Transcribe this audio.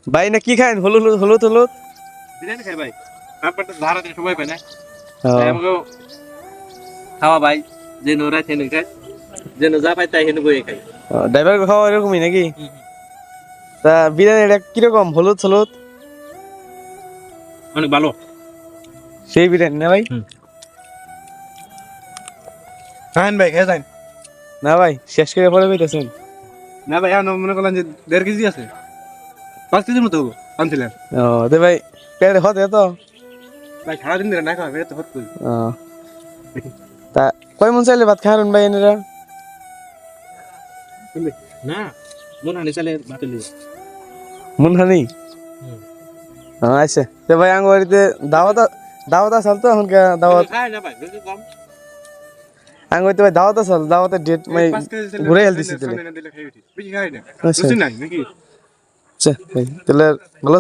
ভাই না কি খান হলুদ হলুদ হলুদ বিরিয়ানি খাই ভাই আপনার তো ধারা দিন সময় পাই না ও, আমাকে খাওয়া ভাই যে নোরা থেনে খাই যে যা পাই তাই হেনে বয়ে খাই ড্রাইভার খাওয়া এরকমই নাকি তা বিরিয়ানি এটা কিরকম হলুদ হলুদ অনেক ভালো সেই বিরিয়ানি না ভাই খান ভাই খেয়ে যান না ভাই শেষ করে পরে কইতেছেন না ভাই আর মনে করলেন যে 1.5 কেজি আছে 5 কেজির মতো হবো আনছিলেন ও দে ভাই পেট হতে তো ভাই সারাদিন ধরে না খাওয়া তো হতো ও তা কয় মন চাইলে ভাত খাবেন ভাই এনেরা না মন আনি চালে ভাত লিয়ে মন হানি আচ্ছা তো ভাই আঙ্গ বাড়িতে দাওয়াত আসাল তো এখন দাওয়াত খাই না ভাই বেশি কম আঙ্গ বাড়িতে ভাই দাওয়াত আসাল দাওয়াতের ডেট মানে ঘুরে হেল দিছি তাহলে দিলে খাই বেশি খাই না আচ্ছা বুঝছেন না নাকি আচ্ছা ভাই তাহলে ভালো